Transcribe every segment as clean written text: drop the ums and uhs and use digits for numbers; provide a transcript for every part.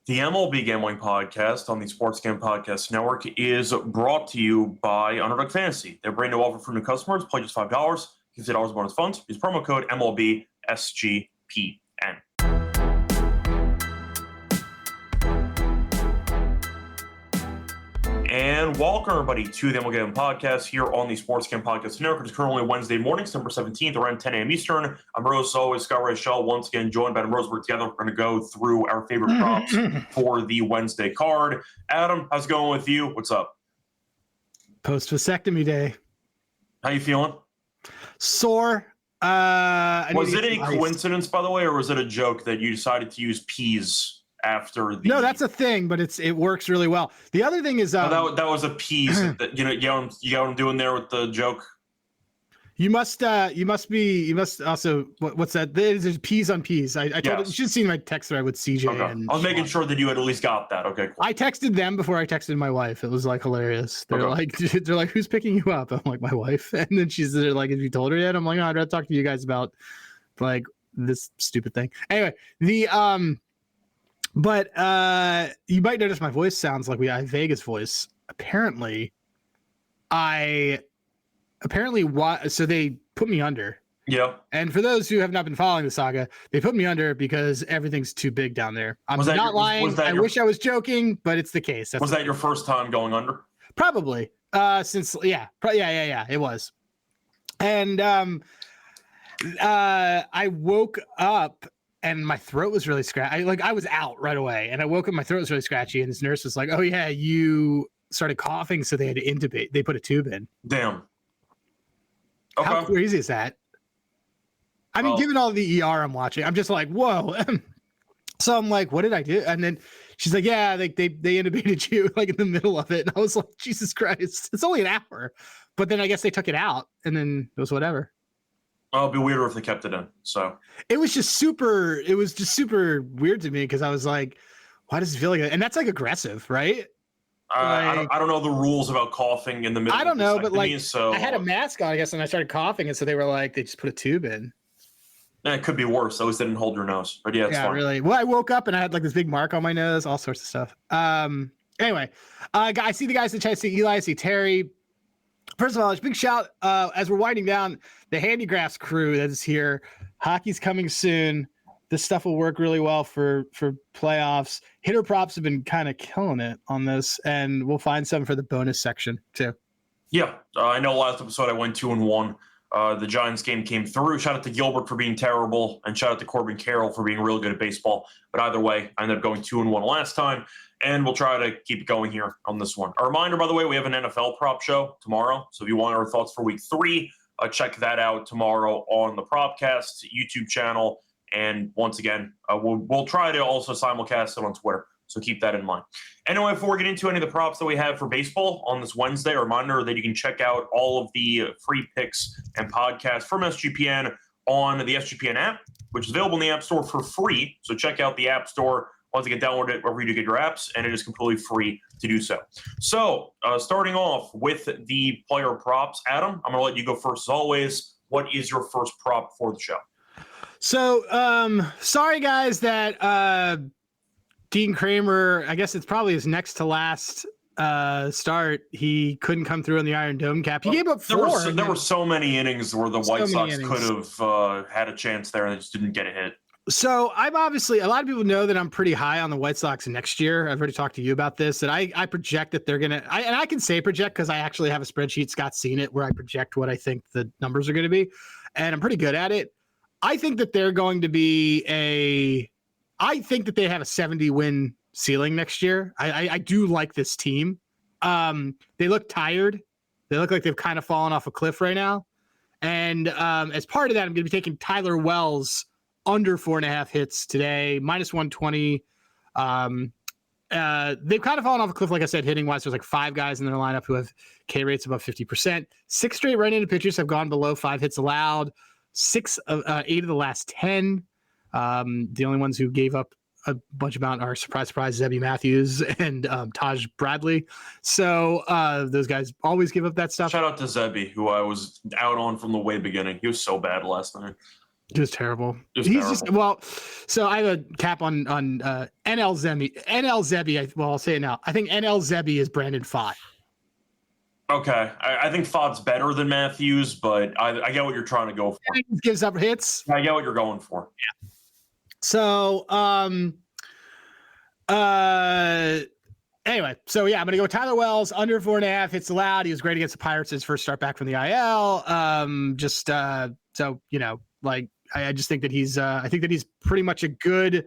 The MLB Gambling Podcast on the Sports Gambling Podcast Network is brought to you by Underdog Fantasy. Their brand new offer for new customers: play just $5, get $8 bonus funds. Use promo code MLB SGPN. And welcome, everybody, to the MLB Gambling Podcast here on the Sports Gambling Podcast Network. It's currently Wednesday morning, December 17th, around 10 a.m. Eastern. I'm Rose, always Scott Rachel, once again joined by Adam Roseberg. Together, we're going to go through our favorite props for the Wednesday card. Adam, how's it going with you? What's up? Post-vasectomy day. How you feeling? Sore. Was it a coincidence, by the way, or was it a joke that you decided to use peas after the... No, that's a thing, but it works really well. The other thing is that was a peas that you got what I'm doing there with the joke. You must also what's that? There's peas on peas. I told you should have seen my text thread with CJ. Okay. And I was making sure that you had at least got that. Okay, cool. I texted them before I texted my wife. It was like hilarious. They're like, who's picking you up? I'm like, my wife. And then they're like, have you told her yet? I'm like, no, I'd rather talk to you guys about like this stupid thing. Anyway, But you might notice my voice sounds like I have Vegas voice. Apparently, so they put me under. Yeah. And for those who have not been following the saga, they put me under because everything's too big down there. I'm not lying. I wish I was joking, but it's the case. Was that your first time going under? Probably. Yeah, it was. And I woke up and my throat was really scratchy. I was out right away, and I woke up. My throat was really scratchy, and this nurse was like, "Oh yeah, you started coughing, so they had to intubate. They put a tube in." Damn. Okay. How crazy is that? I mean, given all the ER I'm watching, I'm just like, whoa. So I'm like, what did I do? And then she's like, yeah, they intubated you like in the middle of it, and I was like, Jesus Christ, it's only an hour. But then I guess they took it out, and then it was whatever. Oh, it'd be weirder if they kept it in. So it was just super weird to me because I was like, why does it feel like that? And that's like aggressive, right? I don't know the rules about coughing in the middle. I don't know, but like, so I had a mask on, I guess, and I started coughing, and so they were like, they just put a tube in. Yeah, it could be worse. At least they didn't hold your nose. But yeah, it's fine. Really. Well, I woke up and I had like this big mark on my nose, all sorts of stuff. Anyway, I see the guys in chat. I see Eli, I see Terry. First of all, big shout as we're winding down, the Handigraphs crew that is here. Hockey's coming soon. This stuff will work really well for playoffs. Hitter props have been kind of killing it on this, and we'll find some for the bonus section too. Yeah, I know last episode I went 2-1. The Giants game came through. Shout out to Gilbert for being terrible, and shout out to Corbin Carroll for being real good at baseball. But either way, I ended up going 2-1 last time, and we'll try to keep going here on this one. A reminder, by the way, we have an NFL prop show tomorrow. So if you want our thoughts for week 3, check that out tomorrow on the Propcast YouTube channel. And once again, we'll try to also simulcast it on Twitter. So keep that in mind. Anyway, before we get into any of the props that we have for baseball on this Wednesday, a reminder that you can check out all of the free picks and podcasts from SGPN on the SGPN app, which is available in the App Store for free. So check out the App Store once you get downloaded wherever you get your apps, and it is completely free to do so. So starting off with the player props, Adam, I'm going to let you go first as always. What is your first prop for the show? So sorry, guys, that Dean Kramer, I guess it's probably his next to last start. He couldn't come through on the Iron Dome cap. He gave up 4. There were so many innings where the White Sox could have had a chance there and they just didn't get a hit. So I'm obviously, a lot of people know that I'm pretty high on the White Sox next year. I've already talked to you about this, that I project that they're going to, and I can say project because I actually have a spreadsheet, Scott's seen it, where I project what I think the numbers are going to be. And I'm pretty good at it. I think that they're going to be I think that they have a 70 win ceiling next year. I do like this team. They look tired. They look like they've kind of fallen off a cliff right now. And as part of that, I'm going to be taking Tyler Wells under 4.5 hits today, minus 120. They've kind of fallen off a cliff, like I said, hitting wise. There's like 5 guys in their lineup who have K rates above 50%. 6 straight right-handed pitchers have gone below 5 hits allowed. 8 of the last 10. The only ones who gave up a bunch amount are surprise Zebby Matthews and Taj Bradley. So those guys always give up that stuff. Shout out to Zebby, who I was out on from the way beginning. He was so bad last night. It was terrible. Just He's terrible. just well. So I have a cap on NL Zebby. Well, I'll say it now. I think NL Zebby is Brandon Pfaadt. Okay, I think Fodd's better than Matthews, but I get what you're trying to go for. He gives up hits. I get what you're going for. Yeah. So anyway, so yeah, I'm gonna go with Tyler Wells under 4.5 hits allowed. He was great against the Pirates his first start back from the IL. So you know, like I just think that he's pretty much a good.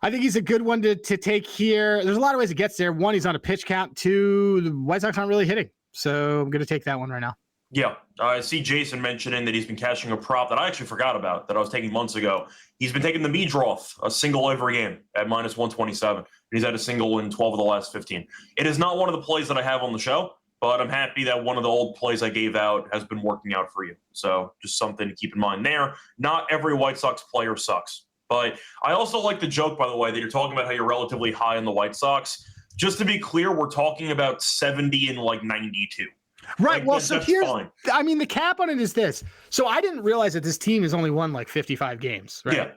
I think he's a good one to take here. There's a lot of ways it gets there. One, he's on a pitch count. Two, the White Sox aren't really hitting, so I'm gonna take that one right now. Yeah, I see Jason mentioning that he's been cashing a prop that I actually forgot about that I was taking months ago. He's been taking the Meadroth, a single every game at minus 127. He's had a single in 12 of the last 15. It is not one of the plays that I have on the show, but I'm happy that one of the old plays I gave out has been working out for you. So just something to keep in mind there. Not every White Sox player sucks. But I also like the joke, by the way, that you're talking about how you're relatively high on the White Sox. Just to be clear, we're talking about 70 and like 92. Right. Like, well, so here's, fine. I mean, the cap on it is this. So I didn't realize that this team has only won like 55 games. Right? Yeah.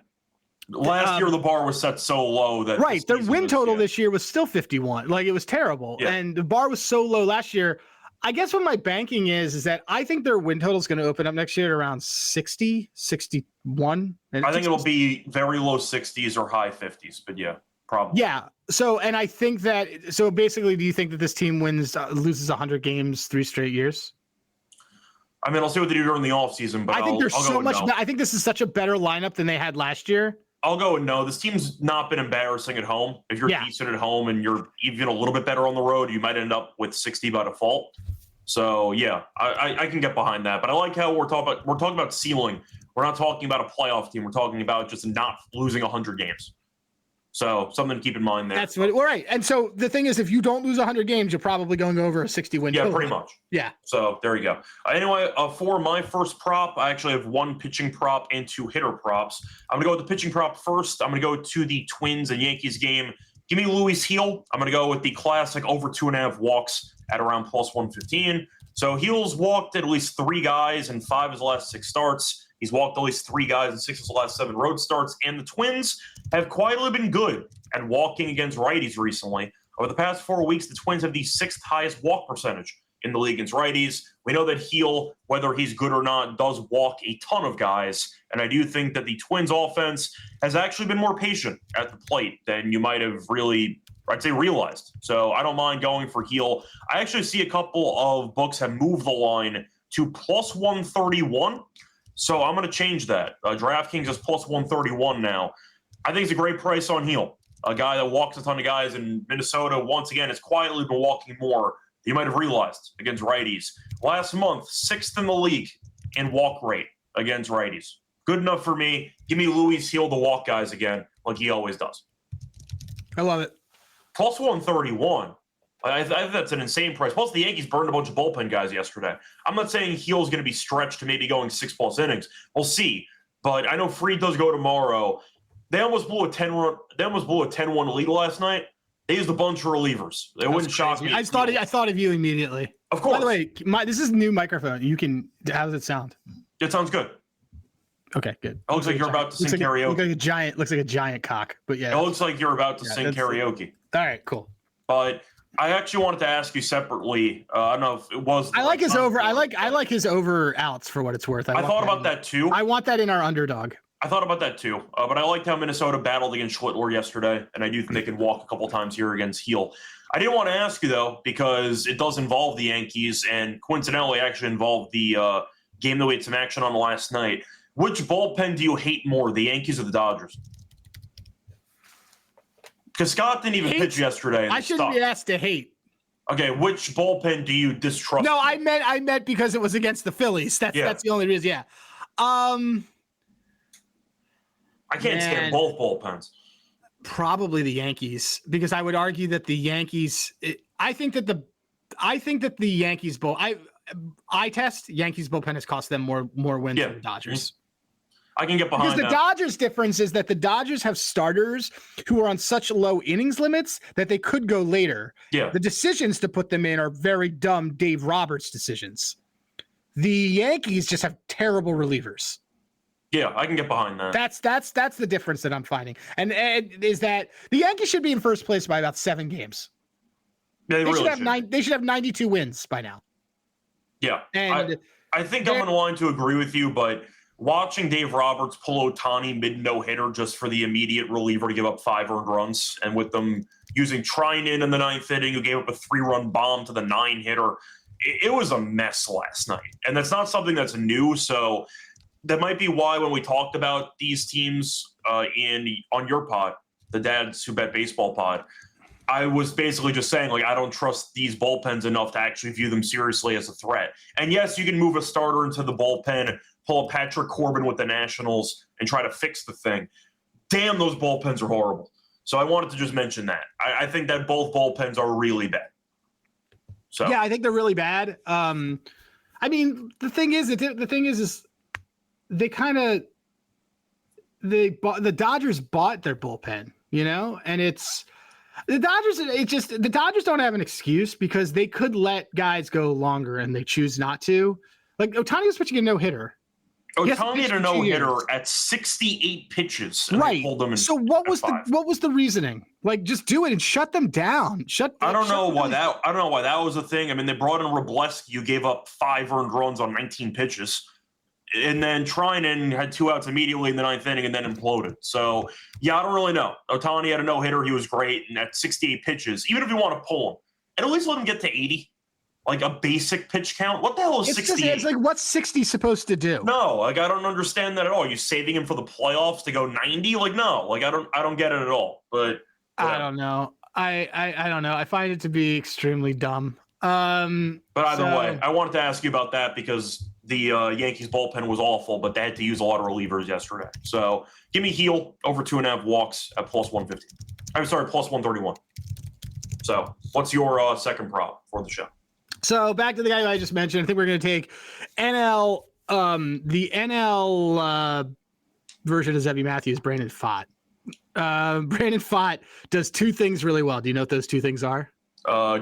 Last year, the bar was set so low that their win total this year was still 51. Like, it was terrible. Yeah. And the bar was so low last year. I guess what my banking is that I think their win total is going to open up next year at around 60, 61. I think it'll be very low 60s or high 50s, but yeah, probably. Yeah. So, and I think that, so basically, do you think that this team loses 100 games 3 straight years? I mean, I'll see what they do during the offseason, but I think there's so much. No. I think this is such a better lineup than they had last year. I'll go with no. This team's not been embarrassing at home. If you're decent at home and you're even a little bit better on the road, you might end up with 60 by default. So yeah, I can get behind that. But I like how we're talking about ceiling. We're not talking about a playoff team. We're talking about just not losing 100 games. So something to keep in mind there. That's what. All right. And so the thing is, if you don't lose 100 games, you're probably going over a 60 win. Yeah, pretty much. Yeah. So there you go. Anyway, for my first prop, I actually have 1 pitching prop and 2 hitter props. I'm going to go with the pitching prop first. I'm going to go to the Twins and Yankees game. Give me Luis Gil. I'm going to go with the classic over 2.5 walks at around plus 115. So Gil's walked at least 3 guys in 5 of his last 6 starts. He's walked at least 3 guys in 6 of his last 7 road starts. And the Twins have quietly been good at walking against righties recently. Over the past 4 weeks, the Twins have the 6th highest walk percentage in the league against righties. We know that Gil, whether he's good or not, does walk a ton of guys. And I do think that the Twins offense has actually been more patient at the plate than you might have really, I'd say, realized. So I don't mind going for Gil. I actually see a couple of books have moved the line to plus 131. So I'm going to change that. DraftKings is plus 131 now. I think it's a great price on Gil. A guy that walks a ton of guys in Minnesota, once again, has quietly been walking more than you might have realized against righties. Last month, 6th in the league in walk rate against righties. Good enough for me. Give me Luis Gil to walk guys again, like he always does. I love it. Plus 131. I think that's an insane price. Plus, the Yankees burned a bunch of bullpen guys yesterday. I'm not saying Gil's going to be stretched to maybe going 6+ innings. We'll see. But I know Fried does go tomorrow. They almost blew a 10-1 lead last night. They used a bunch of relievers. It wouldn't shock me. I thought of you immediately. Of course. By the way, this is a new microphone. How does it sound? It sounds good. Okay, good. It looks like you're about to sing karaoke. Looks like a giant cock, but yeah. It looks like you're about to sing karaoke. All right, cool. But I actually wanted to ask you separately. I don't know if it was. I like his over. I like his over outs for what it's worth. I thought about that too. I want that in our underdog. I thought about that too. But I liked how Minnesota battled against Schlittler yesterday, and I do think they can walk a couple times here against Gil. I didn't want to ask you though because it does involve the Yankees, and coincidentally, actually involved the game that we had some action on last night. Which bullpen do you hate more, the Yankees or the Dodgers? Because Scott didn't even pitch yesterday. I shouldn't be asked to hate. Okay, which bullpen do you distrust? No, I meant because it was against the Phillies. That's the only reason. Yeah. I can't stand both bullpens. Probably the Yankees, because I would argue that the Yankees. I think that the Yankees Yankees bullpen has cost them more wins than the Dodgers. I can get behind that. Because the Dodgers' difference is that the Dodgers have starters who are on such low innings limits that they could go later. Yeah. The decisions to put them in are very dumb Dave Roberts decisions. The Yankees just have terrible relievers. Yeah, I can get behind that. That's the difference that I'm finding, and is that the Yankees should be in first place by about 7 games. Yeah, they should really have They should have 92 wins by now. Yeah, and I think I'm going to agree with you, but watching Dave Roberts pull Ohtani mid no-hitter just for the immediate reliever to give up 5 earned runs, and with them using Trinan in the 9th inning, who gave up a 3-run bomb to the 9-hitter, it was a mess last night. And that's not something that's new, so that might be why when we talked about these teams on your pod, the Dads Who Bet Baseball pod, I was basically just saying, like, I don't trust these bullpens enough to actually view them seriously as a threat. And yes, you can move a starter into the bullpen, pull a Patrick Corbin with the Nationals, and try to fix the thing. Damn, those bullpens are horrible. So I wanted to just mention that. I think that both bullpens are really bad. So yeah, I think they're really bad. I mean, the thing is they kind of the Dodgers bought their bullpen, you know, and it's. The Dodgers don't have an excuse because they could let guys go longer and they choose not to. Like Ohtani was pitching a no-hitter. Ohtani had a no-hitter at 68 pitches. And right. Pulled them in so what was the reasoning? Like, just do it and shut them down. I don't know why that was a thing. I mean, they brought in Robleski, you gave up 5 earned runs on 19 pitches. And then Trinan had 2 outs immediately in the 9th inning and then imploded. So, yeah, I don't really know. Ohtani had a no-hitter. He was great. And at 68 pitches, even if you want to pull him, and at least let him get to 80, like a basic pitch count. What the hell is 68? It's like, what's 60 supposed to do? No, like, I don't understand that at all. Are you saving him for the playoffs to go 90? Like, no. Like, I don't get it at all. But I don't know. I don't know. I find it to be extremely dumb. But either way, I wanted to ask you about that because the Yankees bullpen was awful, but they had to use a lot of relievers yesterday. So give me Heel over 2.5 walks at plus 150. I'm sorry, plus 131. So what's your second prop for the show? So back to the guy who I just mentioned. I think we're going to take NL, the NL version of Zebby Matthews, Brandon Pfaadt. Brandon Pfaadt does 2 things really well. Do you know what those 2 things are?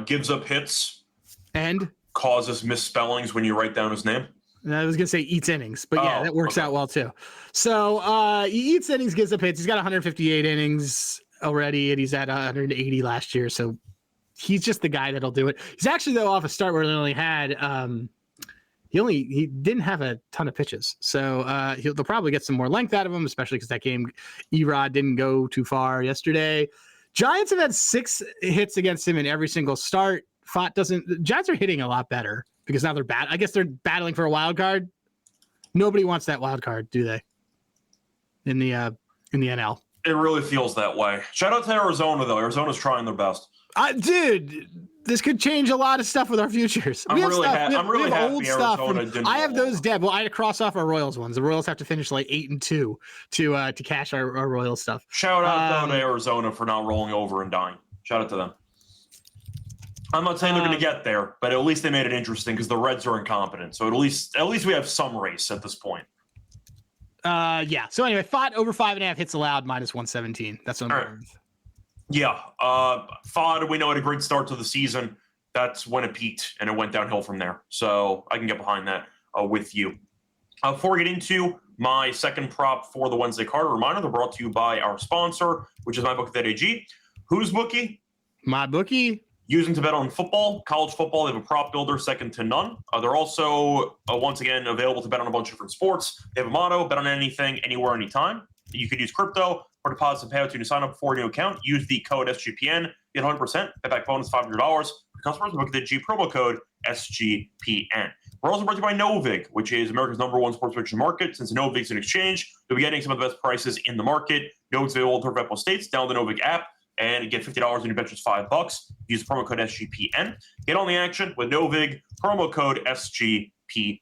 Gives up hits and causes misspellings when you write down his name. I was going to say eats innings, but yeah, that works out well too. So he eats innings, gives up hits. He's got 158 innings already, and he's at 180 last year. So he's just the guy that'll do it. He's actually, though, off a start where he only had he didn't have a ton of pitches. So they'll probably get some more length out of him, especially because that game Erod didn't go too far yesterday. Giants have had 6 hits against him in every single start. Giants are hitting a lot better because now they're bad. I guess they're battling for a wild card. Nobody wants that wild card, do they? In the NL. It really feels that way. Shout out to Arizona, though. Arizona's trying their best. Dude, this could change a lot of stuff with our futures. I'm really happy Arizona didn't. I have those dead. Well, I had to cross off our Royals ones. The Royals have to finish like 8-2 to cash our Royals stuff. Shout out to Arizona for not rolling over and dying. Shout out to them. I'm not saying they're going to get there, but at least they made it interesting because the Reds are incompetent. So at least we have some race at this point. Yeah. So anyway, Pfaadt over 5.5 hits allowed minus 117. That's what I'm going with. Yeah. Pfaadt, we know, had a great start to the season. That's when it peaked, and it went downhill from there. So I can get behind that with you. Before we get into my second prop for the Wednesday card, a reminder, they're brought to you by our sponsor, which is MyBookie.ag. Whose bookie? My bookie. Using to bet on football, college football. They have a prop builder second to none. They're also, once again, available to bet on a bunch of different sports. They have a motto, bet on anything, anywhere, anytime. You could use crypto or deposit and payouts to sign up for a new account. Use the code SGPN. Get 100%. Bet back bonus $500 for customers. Book the G promo code SGPN. We're also brought to you by Novig, which is America's #1 sports prediction market. Since Novig's an exchange, you'll be getting some of the best prices in the market. Novig's available in 35 states. Download the Novig app and get $50 when you bet just $5. Use the promo code SGPN. Get on the action with Novig, promo code SGPN.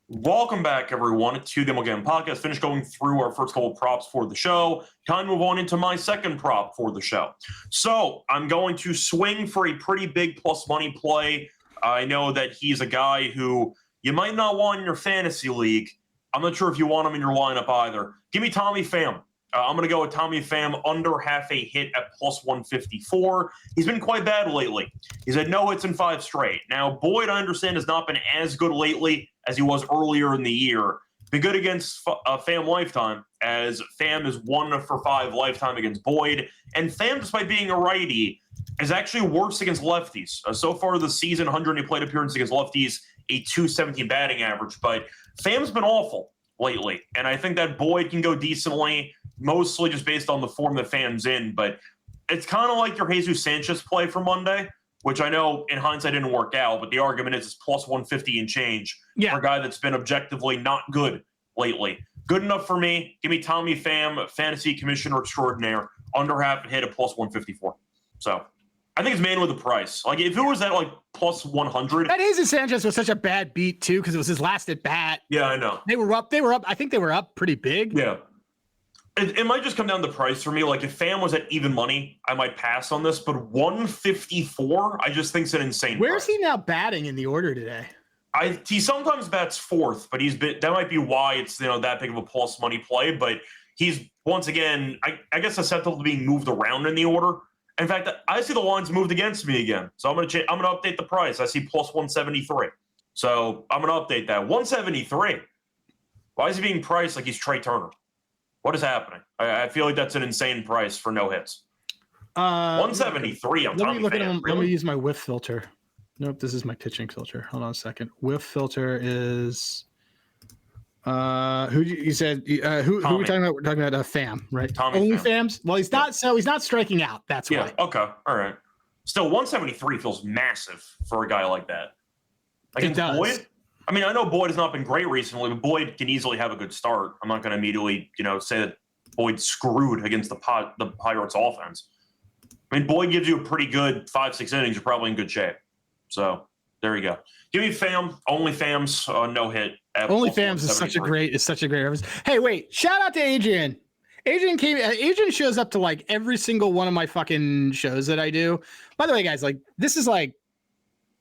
Welcome back, everyone, to the Gamble Gambling Podcast. Finished going through our first couple of props for the show. Time to move on into my second prop for the show. So I'm going to swing for a pretty big plus money play. I know that he's a guy who you might not want in your fantasy league. I'm not sure if you want him in your lineup either. Give me Tommy Pham. I'm going to go with Tommy Pham under half a hit at plus 154. He's been quite bad lately. He's had no hits in 5 straight. Now, Boyd, I understand, has not been as good lately as he was earlier in the year, Been good against Pham lifetime, as Pham is 1 for 5 lifetime against Boyd. And Pham, despite being a righty, is actually worse against lefties. So far this season, 100 plate appearances against lefties, a 217 batting average. But Pham's been awful lately. And I think that Boyd can go decently, mostly just based on the form that Pham's in. But it's kind of like your Jesus Sanchez play for Monday, which I know in hindsight didn't work out, but the argument is it's plus 150 and change for a guy that's been objectively not good lately. Good enough for me. Give me Tommy Pham, fantasy commissioner extraordinaire, under half and hit at plus 154. So I think it's mainly the price. Like if it was at like plus 100. That Jesus Sanchez was such a bad beat too, because it was his last at bat. Yeah, I know. They were up. I think they were up pretty big. Yeah. It might just come down to price for me. Like if Pham was at even money, I might pass on this. But 154, I just think it's an insane Where's price. he now batting in the order today? He sometimes bats 4th, but that might be why it's that big of a plus money play. But he's once again, I guess, susceptible to being moved around in the order. In fact, I see the lines moved against me again, so I'm gonna update the price. I see plus 173, so I'm gonna update that 173. Why is he being priced like he's Trey Turner? What is happening? I feel like that's an insane price for no hits. 173. I'm let me look at him. Really? Let me use my whiff filter. Nope, this is my pitching filter. Hold on a second. Whiff filter is who you said who are we talking about? We're talking about Pham, right? Tommy Only Pham. Phams? Well, he's not. So he's not striking out. That's why. Okay. All right. Still, 173 feels massive for a guy like that. It does. Boyd, I mean, I know Boyd has not been great recently, but Boyd can easily have a good start. I'm not going to immediately, say that Boyd's screwed against the Pirates offense. I mean, Boyd gives you a pretty good 5-6 innings. You're probably in good shape. So there you go. Give me Pham. Only Pham's no hit. Only Phams is such a great reference. Hey, wait! Shout out to Adrian. Adrian shows up to like every single one of my fucking shows that I do. By the way, guys, like this is like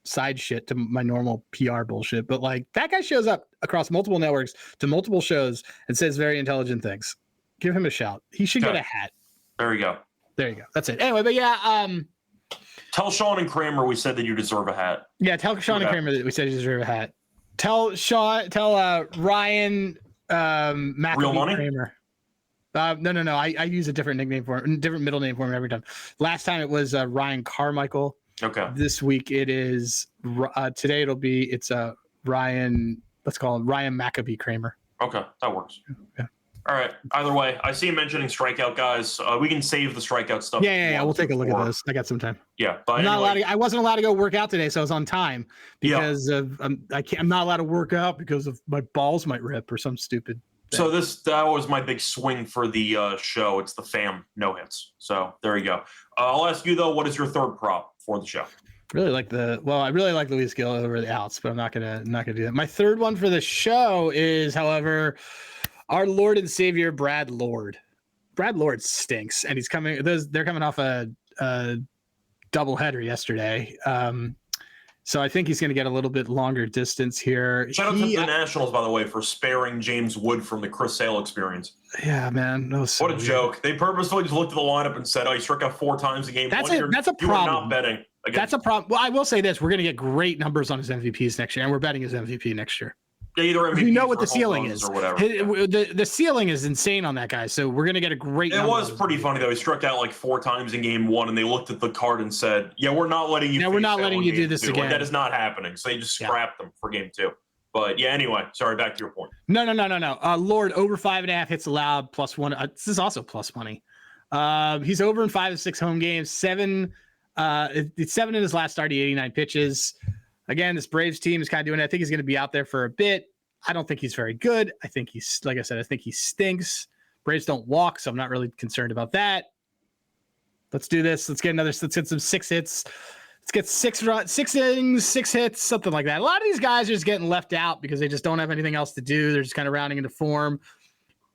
side shit to my normal PR bullshit, but like that guy shows up across multiple networks to multiple shows and says very intelligent things. Give him a shout. He should get a hat. There you go. There you go. That's it. Anyway, but yeah. Tell Sean and Kramer we said that you deserve a hat. Yeah, tell Sean and Kramer that we said you deserve a hat. Tell Ryan McAfee Real money? Kramer. No. I use a different nickname for him, different middle name for him every time. Last time it was Ryan Carmichael. Okay. This week it is today it's Ryan. Let's call him Ryan McAfee Kramer. Okay, that works. Yeah. All right. Either way, I see him mentioning strikeout guys. We can save the strikeout stuff. Yeah. We'll take a look at those. I got some time. Yeah, but I wasn't allowed to go work out today, so I was on time because I'm not allowed to work out because of my balls might rip or some stupid thing. So that was my big swing for the show. It's the Pham no hits. So there you go. I'll ask you though, what is your third prop for the show? I really like Luis Gil over the outs, but I'm not gonna do that. My third one for the show is, however, our Lord and Savior Brad Lord. Brad Lord stinks, and they're coming off a doubleheader yesterday. So I think he's going to get a little bit longer distance here. Shout out to the Nationals, by the way, for sparing James Wood from the Chris Sale experience. Yeah, man. What a joke. They purposefully just looked at the lineup and said, he struck out 4 times a game. That's a problem. You are not betting against. That's a problem. Well, I will say this. We're going to get great numbers on his MVPs next year, and we're betting his MVP next year. Either MVP we know what the ceiling is. Or whatever. The ceiling is insane on that guy, so we're going to get a great number. It was pretty funny, though. He struck out like 4 times in game 1, and they looked at the card and said, we're not letting you do this again. Like, that is not happening. So they just scrapped them for game 2. But, anyway, sorry, back to your point. No. Lord, over 5.5 hits allowed, +1. This is also plus money. He's over in 5 of 6 home games, 7 it's 7 in his last start, 89 pitches. Again, this Braves team is kind of doing it. I think he's going to be out there for a bit. I don't think he's very good. I think he's, like I said, I think he stinks. Braves don't walk, so I'm not really concerned about that. Let's do this. Let's get some 6 hits. Let's get 6 innings, 6 hits, something like that. A lot of these guys are just getting left out because they just don't have anything else to do. They're just kind of rounding into form.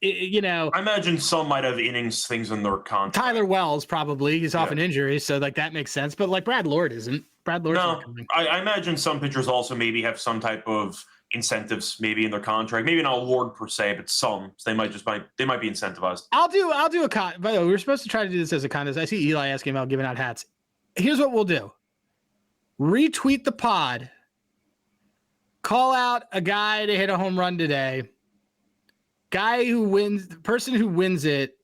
I imagine some might have innings things in their contract. Tyler Wells probably. He's off an injury, so like that makes sense. But like Brad Lord isn't. Brad Lord's not coming. I imagine some pitchers also maybe have some type of incentives maybe in their contract. Maybe not Lord per se, but some. So they might be incentivized. I'll do a con. By the way, we were supposed to try to do this as a contest. I see Eli asking about giving out hats. Here's what we'll do. Retweet the pod. Call out a guy to hit a home run today. guy who wins, the person who wins it,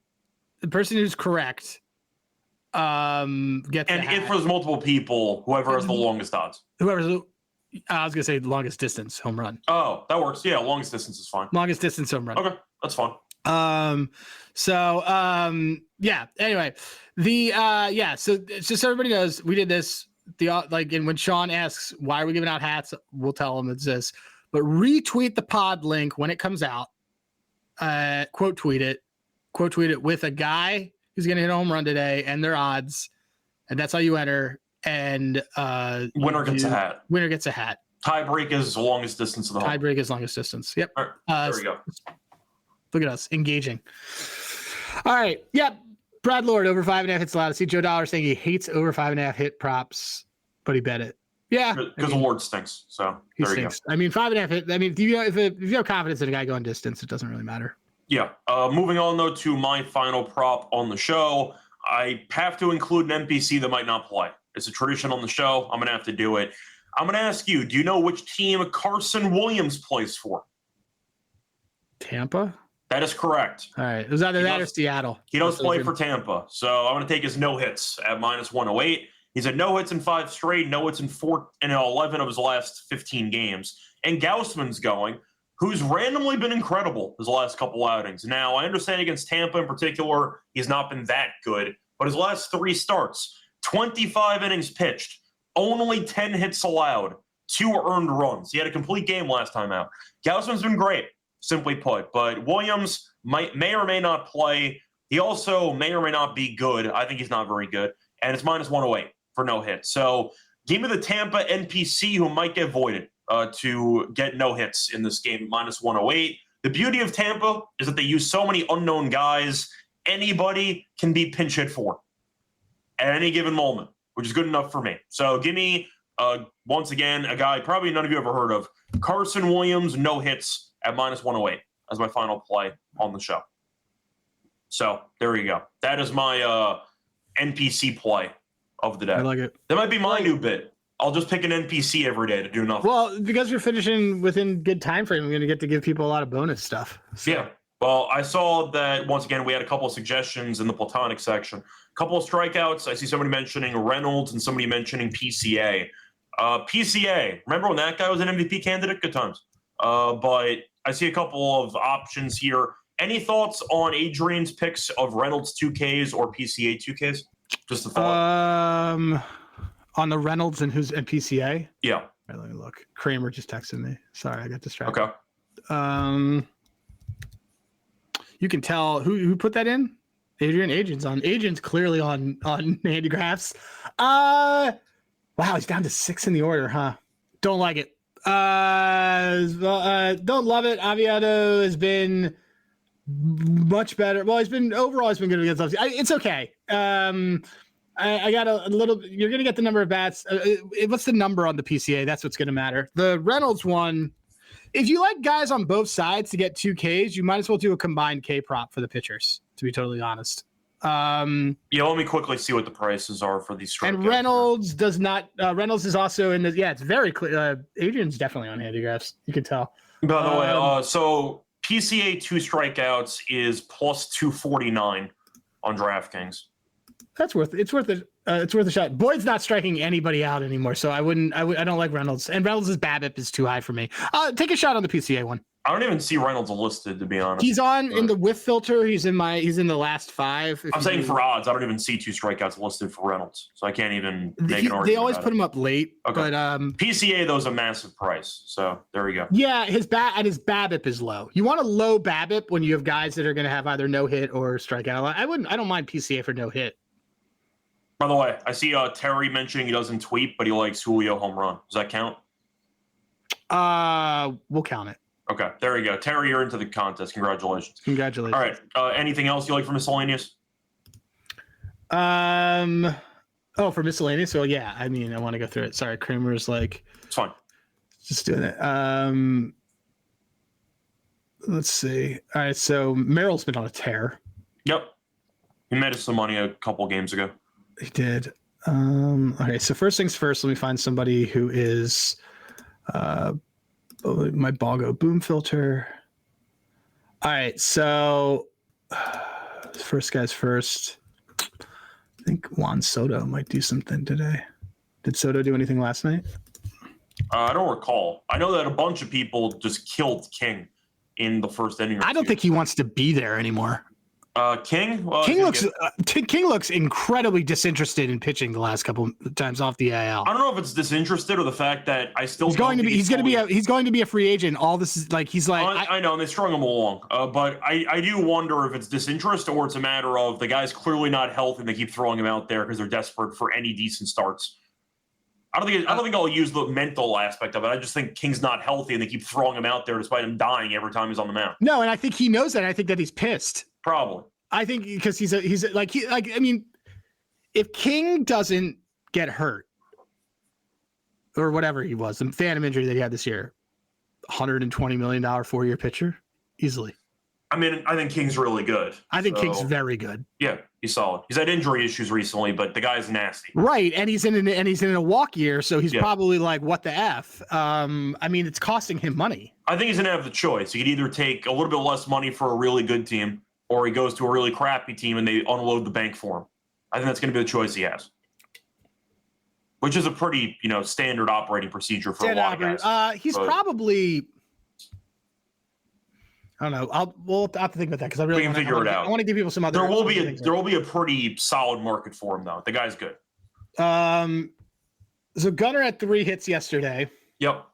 the person who's correct, gets And a hat. if there's multiple people, whoever has the longest odds. Whoever's, I was gonna say longest distance home run. Oh, that works. Yeah, longest distance is fine. Longest distance home run. Okay, that's fine. Yeah. Anyway, so just so everybody knows, we did this. And when Sean asks why are we giving out hats, we'll tell him it's this. But retweet the pod link when it comes out. Quote tweet it with a guy who's gonna hit a home run today and their odds, and that's how you enter. And winner gets a hat. Winner gets a hat. Tie break is longest distance of the home. Tie break is longest distance. Yep. All right, there we go. Look at us engaging. All right. Yep. Brad Lord over 5.5 hits allowed. I see Joe Dollar saying he hates over 5.5 hit props, but he bet it. Yeah. Because the Lord stinks. So he there stinks. You go. I mean, 5.5 hit. I mean, if you have confidence in a guy going distance, it doesn't really matter. Yeah. Moving on though to my final prop on the show. I have to include an NPC that might not play. It's a tradition on the show. I'm going to have to do it. I'm going to ask you, do you know which team Carson Williams plays for? Tampa? That is correct. All right. It was either that or Seattle. He does play for Tampa. So I'm going to take his no hits at -108. He's had no hits in 5 straight, no hits in 11 of his last 15 games. And Gaussman's going, who's randomly been incredible his last couple outings. Now, I understand against Tampa in particular, he's not been that good, but his last 3 starts, 25 innings pitched, only 10 hits allowed, 2 earned runs. He had a complete game last time out. Gaussman's been great, simply put, but Williams may or may not play. He also may or may not be good. I think he's not very good, and it's -108 for no hits. So give me the Tampa NPC who might get voided to get no hits in this game, -108. The beauty of Tampa is that they use so many unknown guys. Anybody can be pinch hit for at any given moment, which is good enough for me. So give me, once again, a guy probably none of you ever heard of, Carson Williams, no hits at -108 as my final play on the show. So there you go. That is my NPC play of the day. I like it. That might be my new bit. I'll just pick an NPC every day to do nothing. Well, because you're finishing within good time frame, we're going to get to give people a lot of bonus stuff. So. Yeah. Well, I saw that, once again, we had a couple of suggestions in the Platonic section. A couple of strikeouts. I see somebody mentioning Reynolds and somebody mentioning PCA. PCA, remember when that guy was an MVP candidate? Good times. But I see a couple of options here. Any thoughts on Adrian's picks of Reynolds 2Ks or PCA 2Ks? Just a thought. On the Reynolds and PCA? Yeah. All right, let me look. Kramer just texted me. Sorry, I got distracted. Okay. You can tell who put that in. Adrian's clearly on Handigraphs. Wow, he's down to 6 in the order, huh? Don't like it. Don't love it. Aviado has been much better. Well, he's been good against us. It's okay. I got a little. You're gonna get the number of bats. What's the number on the PCA? That's what's gonna matter. The Reynolds one. If you like guys on both sides to get 2 Ks, you might as well do a combined K prop for the pitchers, to be totally honest. Let me quickly see what the prices are for these strikeouts. And Reynolds does not. Reynolds is also in the. Yeah, it's very clear. Adrian's definitely on Handigraphs. You can tell. By the way, so PCA 2 strikeouts is +249 on DraftKings. That's worth it. It's worth it. It's worth a shot. Boyd's not striking anybody out anymore, so I don't like Reynolds. And Reynolds' BABIP is too high for me. Take a shot on the PCA one. I don't even see Reynolds listed, to be honest. He's in the whiff filter. He's in the last 5. I'm saying for odds, I don't even see 2 strikeouts listed for Reynolds, so I can't even make an argument. They always put him up late. Okay. But PCA though is a massive price, so there we go. Yeah, his BABIP is low. You want a low BABIP when you have guys that are going to have either no hit or strikeout. I don't mind PCA for no hit. By the way, I see Terry mentioning he doesn't tweet, but he likes Julio home run. Does that count? We'll count it. Okay, there you go. Terry, you're into the contest. Congratulations. Congratulations. All right. Anything else you like for miscellaneous? For miscellaneous? So yeah, I mean, I want to go through it. Sorry, Kramer's like. It's fine. Just doing it. Let's see. All right, so Merrill's been on a tear. Yep. He made us some money a couple games ago. He did. Okay, so first things first, let me find somebody who is my Boggo boom filter. All right, so first guys first. I think Juan Soto might do something today. Did Soto do anything last night? I don't recall. I know that a bunch of people just killed King in the first inning. I don't think he wants to be there anymore. King? Well, King looks incredibly disinterested in pitching the last couple of times off the IL. I don't know if it's disinterested or the fact that I still he's going to be a free agent. All this is like he's like I know, and they strung him along. But I do wonder if it's disinterest or it's a matter of the guy's clearly not healthy and they keep throwing him out there because they're desperate for any decent starts. I don't think I'll use the mental aspect of it. I just think King's not healthy and they keep throwing him out there despite him dying every time he's on the mound. No, and I think he knows that. I think that he's pissed. Probably. I think because I mean, if King doesn't get hurt or whatever he was, the phantom injury that he had this year, $120 million 4-year pitcher, easily. I mean, I think King's really good. I think King's very good. Yeah, he's solid. He's had injury issues recently, but the guy's nasty. Right, and he's in a walk year, so he's probably like, what the F? I mean, it's costing him money. I think he's gonna have the choice. He could either take a little bit less money for a really good team, or he goes to a really crappy team and they unload the bank for him. I think that's gonna be the choice he has. Which is a pretty, standard operating procedure for a lot of guys. He's probably, I don't know. We'll have to think about that because we can figure it out. I want to give people some other. There will be a pretty solid market for him though. The guy's good. So Gunnar had 3 hits yesterday. Yep.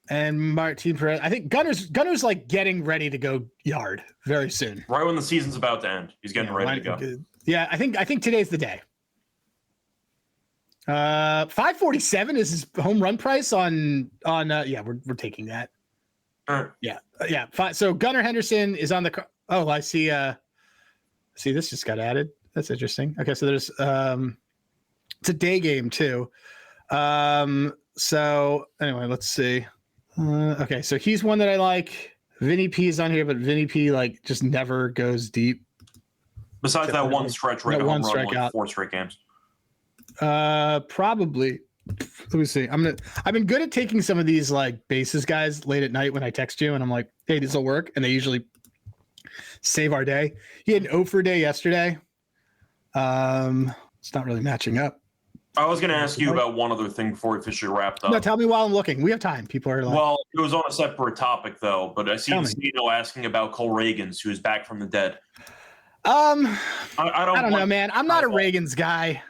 And Martin Perez, I think Gunner's like getting ready to go yard very soon. Right when the season's about to end, he's getting ready to go. Yeah, I think today's the day. 547 is his home run price on we're taking that. Yeah. So Gunnar Henderson is on the. Oh, I see. See, this just got added. That's interesting. Okay, so there's it's a day game too. So anyway, let's see. Okay, so he's one that I like. Vinny P is on here, but Vinny P just never goes deep. Besides that one stretch rate, one strikeout, 4 straight games. Probably. Let me see. I've been good at taking some of these bases guys late at night when I text you and I'm like, hey, this will work. And they usually save our day. He had an 0 for day yesterday. It's not really matching up. I was going to ask you about one other thing before we officially wrapped up. No, tell me while I'm looking. We have time. People are well, it was on a separate topic though, but I see Stino asking about Cole Reagans, who is back from the dead. I don't know, man. I'm not a Reagans guy.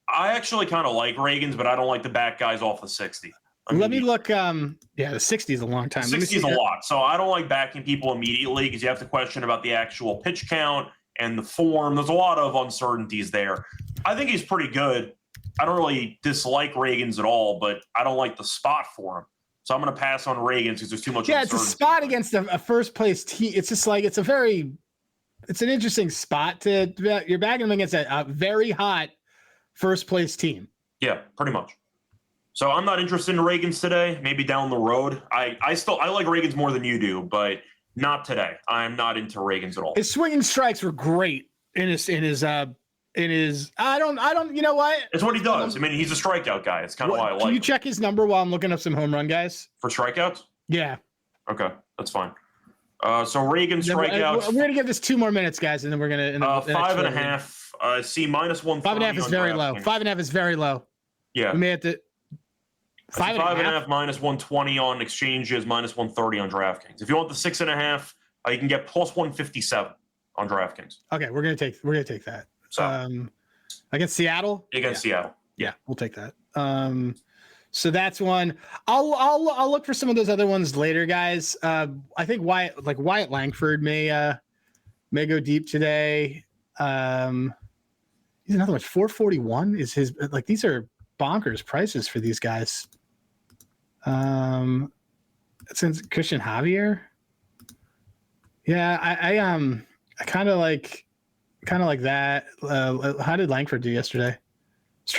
I actually kind of like Reagans, but I don't like the back guys off the 60. Let me look. The 60 is a long time. 60 is a lot. So I don't like backing people immediately because you have to question about the actual pitch count and the form. There's a lot of uncertainties there. I think he's pretty good. I don't really dislike Reagans at all, but I don't like the spot for him. So I'm going to pass on Reagans because there's too much. Yeah, it's a spot against a first place team. It's just it's an interesting spot you're backing him against a very hot first place team. Yeah, pretty much. So I'm not interested in Reagans today. Maybe down the road. I like Reagans more than you do, but not today. I'm not into Reagans at all. His swinging strikes were great in his I don't you know what? It's what he does. I mean, he's a strikeout guy. It's kind of why I like him. Can you check his number while I'm looking up some home run guys? For strikeouts? Yeah. Okay, that's fine. So Reagan strikeouts. We're gonna give this 2 more minutes, guys, and then we're gonna 5.5. See -130. 5.5 is very low. 5.5 is very low. Yeah. We may have to 5.5 -120 on exchanges, -130 on DraftKings. If you want the 6.5, you can get +157 on DraftKings. Okay, we're gonna take that. So against Seattle. Against Seattle. Yeah, we'll take that. So that's one. I'll look for some of those other ones later, guys. I think Wyatt Langford may go deep today. He's another one. 441 is his. These are bonkers prices for these guys. Since Christian Javier. Yeah, I kind of like that. How did Langford do yesterday?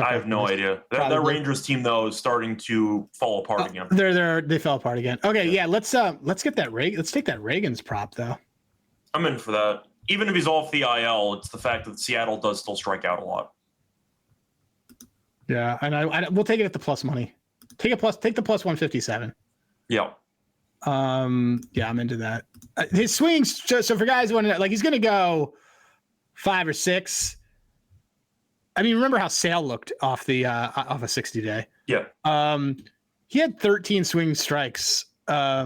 I have no idea. That Rangers team though is starting to fall apart again. They fell apart again. Okay, yeah. Let's get that Let's take that Reagans prop though. I'm in for that. Even if he's off the IL, it's the fact that Seattle does still strike out a lot. Yeah, and we'll take it at the plus money. Take the plus 157. Yeah. Yeah, I'm into that. His swings. So for guys who want to, like, he's going to go 5 or 6. I mean, remember how Sale looked off a 60 day? Yeah. He had 13 swing strikes. Oh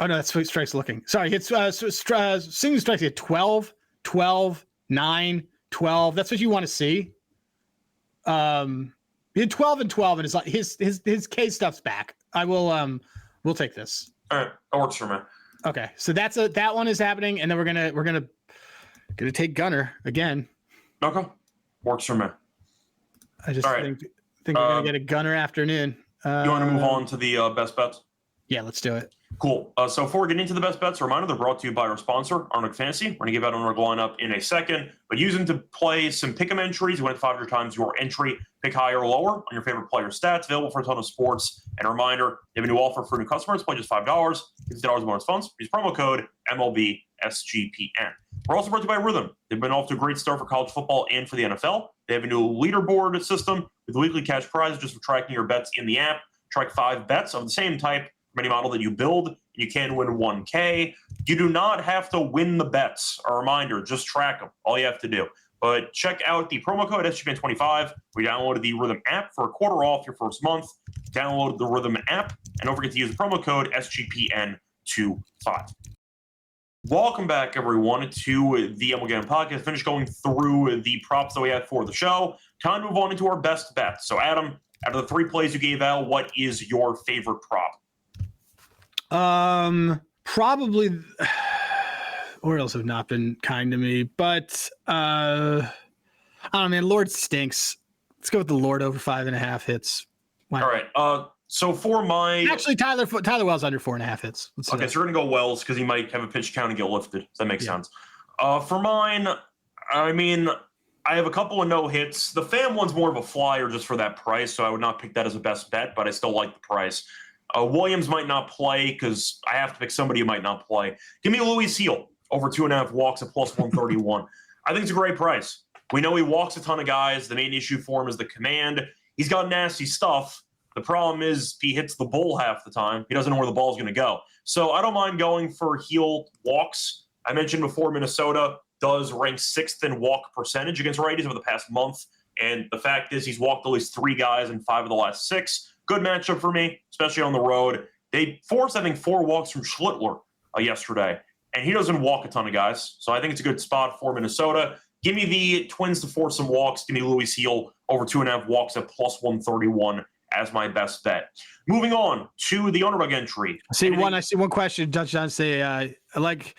no, that's swing strikes looking. Sorry, it's swing strikes. He had 12, 12, 9, 12. That's what you want to see. He had 12 and 12, and his K stuff's back. I will we'll take this. All right, that works for me. Okay, so that one is happening, and then we're gonna take Gunner again. Okay, works for me. I just think we're gonna get a Gunner afternoon. You want to move on to the best bets? Yeah, let's do it. Cool. So before we get into the best bets, a reminder, they're brought to you by our sponsor, Underdog Fantasy. We're going to give out an Underdog lineup in a second, but use them to play some pick'em entries. You win 500 times your entry. Pick higher or lower on your favorite player stats. Available for a ton of sports. And a reminder, they have a new offer for new customers. Play just $5. $50 bonus funds. Use promo code MLB SGPN. We're also brought to you by Rhythm. They've been off to a great start for college football and for the NFL. They have a new leaderboard system with weekly cash prizes just for tracking your bets in the app. Track 5 bets of the same type from any model that you build. You can win 1K. You do not have to win the bets. A reminder, just track them. All you have to do. But check out the promo code SGPN25. We downloaded the Rhythm app for a quarter off your first month. Download the Rhythm app, and don't forget to use the promo code SGPN25. Welcome back, everyone, to the MLB Gambling Podcast. Finished going through the props that we had for the show. Time to move on into our best bets. So, Adam, out of the 3 plays you gave out, what is your favorite prop? Probably Orioles have not been kind to me, but I don't know, man. Lord stinks. Let's go with the Lord over 5.5 hits. All right. So for my actually Tyler Wells under 4.5 hits. Okay, so we're gonna go Wells because he might have a pitch count and get lifted. Does that make sense? For mine, I mean, I have a couple of no hits. The Pham one's more of a flyer just for that price, so I would not pick that as a best bet, but I still like the price. Williams might not play because I have to pick somebody who might not play. Give me Louis Seal over 2.5 walks at plus 131. I think it's a great price. We know he walks a ton of guys. The main issue for him is the command. He's got nasty stuff. The problem is he hits the bull half the time. He doesn't know where the ball's going to go. So I don't mind going for heel walks. I mentioned before Minnesota does rank 6th in walk percentage against righties over the past month. And the fact is he's walked at least 3 guys in 5 of the last 6. Good matchup for me, especially on the road. They forced, I think, 4 walks from Schlittler yesterday, and he doesn't walk a ton of guys. So I think it's a good spot for Minnesota. Give me the Twins to force some walks. Give me Louis Seal over 2.5 walks at plus 131 as my best bet. Moving on to the Underdog entry. I see one question. Judge John say, I like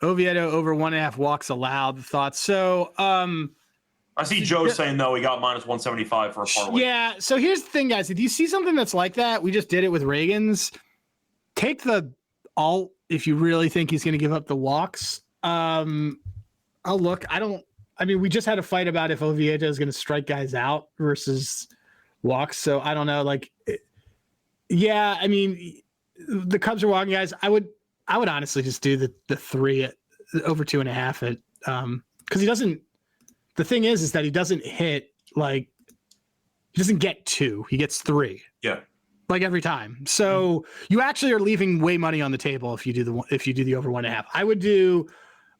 Oviedo over 1.5 walks allowed. Thoughts? So, I see Joe saying, no, he got minus 175 for a parlay. Yeah. So here's the thing, guys. If you see something that's like that, we just did it with Reagan's. Take the alt if you really think he's going to give up the walks. I'll look. We just had a fight about if Oviedo is going to strike guys out versus walks. So I don't know. The Cubs are walking guys. I would honestly just do the 3 at over 2.5 at because he doesn't. The thing is that he doesn't hit he doesn't get 2. He gets 3. Yeah. Every time. So you actually are leaving way money on the table if you do the over 1.5. I would do,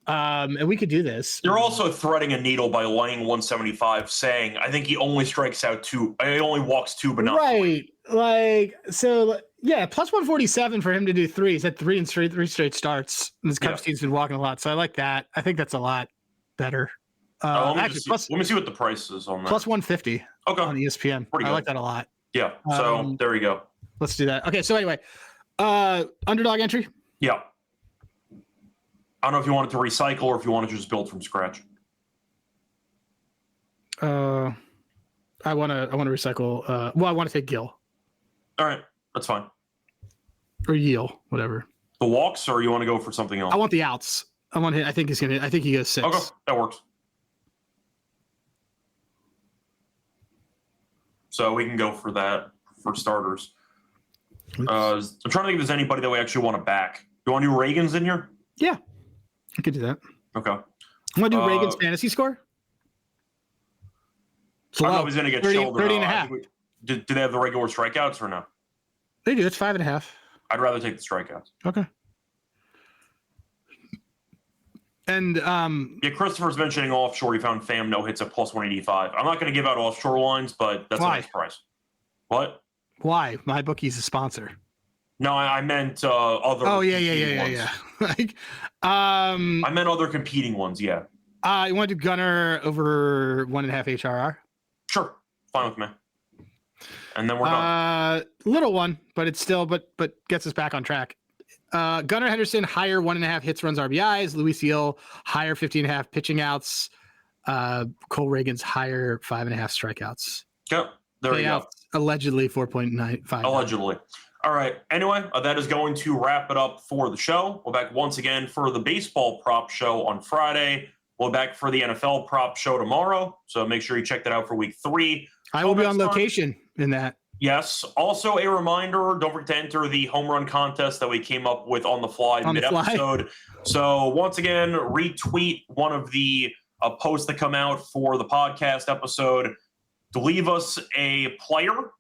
and we could do this. You're also threading a needle by laying 175, saying I think he only strikes out 2. He only walks 2, but not right. 3. Plus 147 for him to do 3. He's had 3 straight starts. And this Cubs team's been walking a lot, so I like that. I think that's a lot better. Let me see what the price is on that. Plus 150 on ESPN. I like that a lot. Yeah. So there you go. Let's do that. Okay. So anyway, underdog entry. Yeah. I don't know if you wanted to recycle or if you wanted to just build from scratch. I want to recycle. I want to take Gill. All right. That's fine. Or Yeel, whatever. The walks, or you want to go for something else? I want the outs. I think he goes 6. Okay. That works. So we can go for that for starters. I'm trying to think if there's anybody that we actually want to back. You want to do Reagan's in here? Yeah, I could do that. Okay. Want to do Reagan's fantasy score? I don't know if he's going to get 30 shoulder. 30.5. Do they have the regular strikeouts or no? They do. It's 5.5. I'd rather take the strikeouts. Okay. And yeah, Christopher's mentioning offshore. He found FAM no hits at plus 185. I'm not going to give out offshore lines, but that's Why? a nice price. What? Why? My bookie's a sponsor. No, I meant other. Oh yeah. Like, I meant other competing ones. Yeah. You want to do Gunner over 1.5 HRR? Sure, fine with me. And then we're done. Little one, but it's still but gets us back on track. Gunnar Henderson, higher 1.5 hits, runs, RBIs. Luis Gil, higher 15.5 pitching outs. Cole Reagan's higher 5.5 strikeouts. Yep, there you go. Allegedly 4.95. Allegedly. All right. Anyway, that is going to wrap it up for the show. We're back once again for the baseball prop show on Friday. We'll be back for the NFL prop show tomorrow. So make sure you check that out for week 3. I will be on location in that. Yes. Also, a reminder, don't forget to enter the home run contest that we came up with on the fly mid-episode. So once again, retweet one of the posts that come out for the podcast episode to leave us a player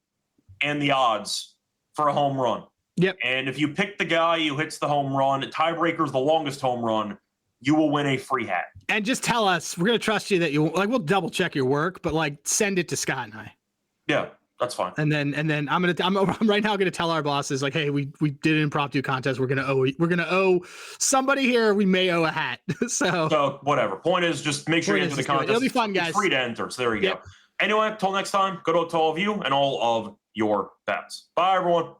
and the odds for a home run. Yep. And if you pick the guy who hits the home run, tiebreaker's the longest home run, you will win a free hat. And just tell us, we're going to trust you that you, like, we'll double check your work, but like send it to Scott and I. Yeah. That's fine. And then I'm right now going to tell our bosses, like, hey, we did an impromptu contest. We're going to owe somebody here. We may owe a hat. so whatever. Point is, just make sure you enter the contest. It'll be fun, guys. It's free to enter. So there you go. Anyway, till next time, good luck to all of you and all of your bets. Bye, everyone.